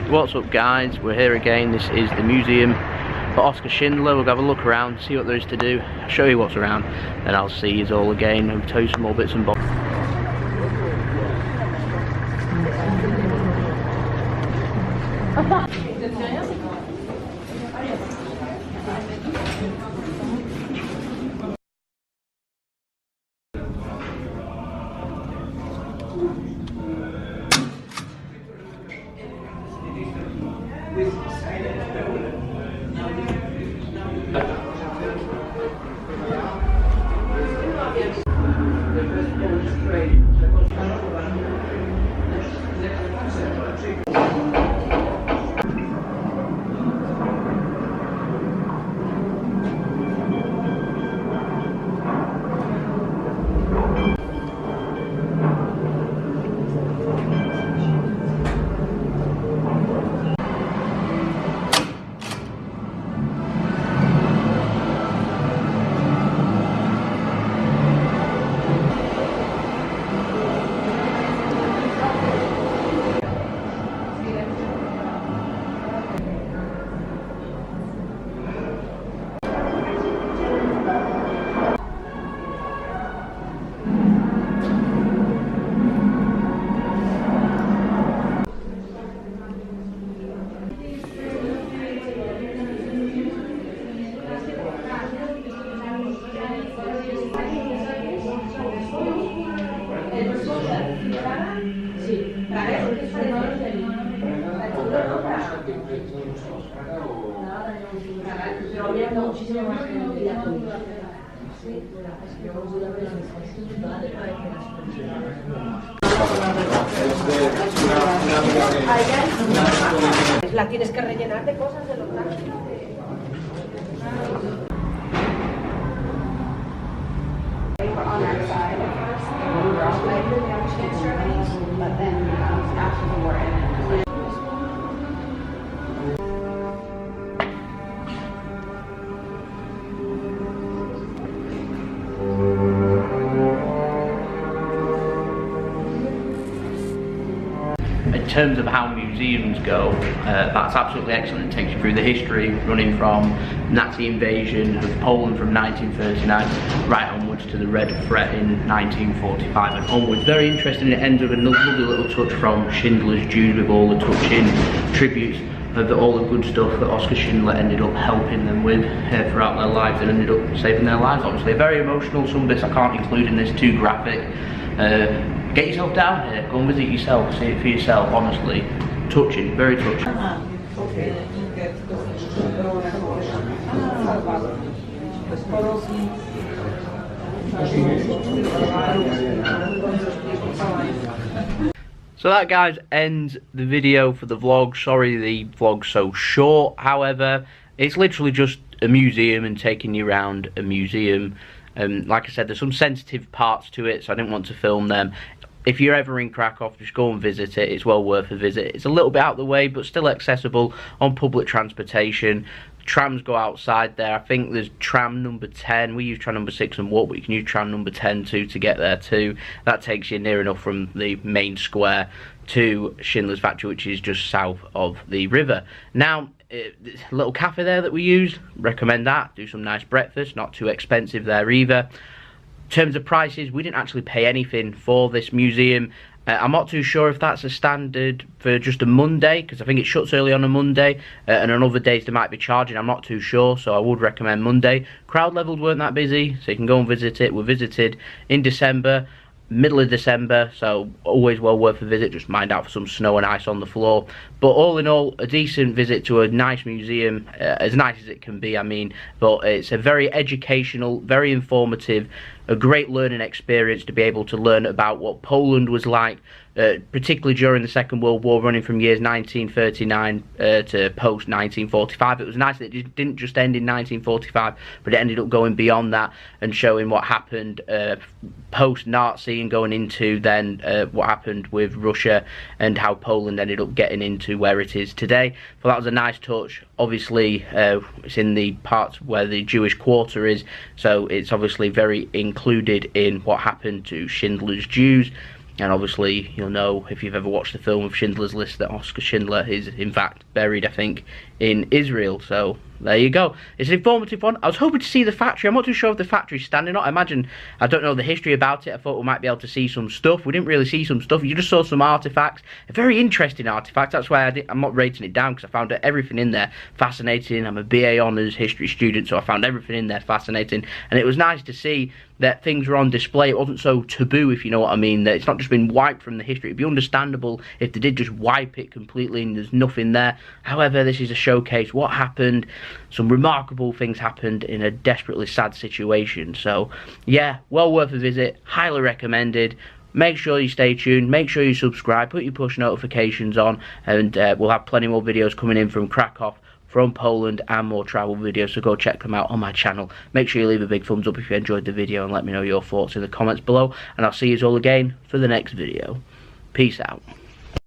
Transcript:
What's up guys, we're here again. This is the museum for Oskar Schindler. We'll have a look around, see what there is to do, I'll show you what's around, then I'll see you all again and tell you some more bits and bobs. La tienes que rellenar de cosas de los trajes. On our side at first, we were all like the negotiating ceremonies, but then after the war ended. In terms of how museums go, that's absolutely excellent. It takes you through the history, running from Nazi invasion of Poland from 1939 right onwards to the Red Threat in 1945 and onwards. Very interesting. It ends with a lovely little touch from Schindler's Jews with all the touching tributes of all the good stuff that Oskar Schindler ended up helping them with throughout their lives and ended up saving their lives. Obviously very emotional. Some bits I can't include in this, too graphic. Get yourself down here, go and visit yourself, see it for yourself, honestly. Touching, very touching. So that, guys, ends the video for the vlog. Sorry the vlog's so short, however, it's literally just a museum and taking you around a museum. Like I said, there's some sensitive parts to it, so I didn't want to film them. If you're ever in Krakow, just go and visit it. It's well worth a visit. It's a little bit out of the way, but still accessible on public transportation. Trams go outside there. I think there's tram number 10. We use tram number 6 and walk, but you can use tram number 10 too to get there too. That takes you near enough from the main square to Schindler's factory, which is just south of the river. Now, a little cafe there that we use, recommend that. Do some nice breakfast, not too expensive there either. In terms of prices, we didn't actually pay anything for this museum. I'm not too sure if that's a standard for just a Monday, because I think it shuts early on a Monday, and on other days they might be charging. I'm not too sure, so I would recommend Monday. Crowd levels weren't that busy, so you can go and visit it. We visited in December, middle of December, so always well worth a visit. Just mind out for some snow and ice on the floor, but all in all, a decent visit to a nice museum, as nice as it can be, I mean, but it's a very educational, very informative, a great learning experience to be able to learn about what Poland was like, particularly during the Second World War, running from years 1939 to post 1945. It was nice that it didn't just end in 1945, but it ended up going beyond that and showing what happened post-Nazi and going into then what happened with Russia and how Poland ended up getting into where it is today. So that was a nice touch. Obviously, it's in the parts where the Jewish quarter is, so it's obviously very included in what happened to Schindler's Jews. And obviously, you'll know if you've ever watched the film of Schindler's List that Oskar Schindler is, in fact, buried, I think, in Israel. So, there you go. It's an informative one. I was hoping to see the factory. I'm not too sure if the factory's standing or not. I don't know the history about it. I thought we might be able to see some stuff. We didn't really see some stuff. You just saw some artifacts. A very interesting artifact. That's why I'm not rating it down, because I found everything in there fascinating. I'm a BA Honours history student, so I found everything in there fascinating. And it was nice to see that things were on display. It wasn't so taboo, if you know what I mean, that it's not just been wiped from the history. It'd be understandable if they did just wipe it completely and there's nothing there. However, this is a showcase what happened. Some remarkable things happened in a desperately sad situation. So yeah, well worth a visit, highly recommended. Make sure you stay tuned, make sure you subscribe, put your push notifications on, and we'll have plenty more videos coming in from Krakow, from Poland, and more travel videos, so go check them out on my channel. Make sure you leave a big thumbs up if you enjoyed the video, and let me know your thoughts in the comments below, and I'll see you all again for the next video. Peace out.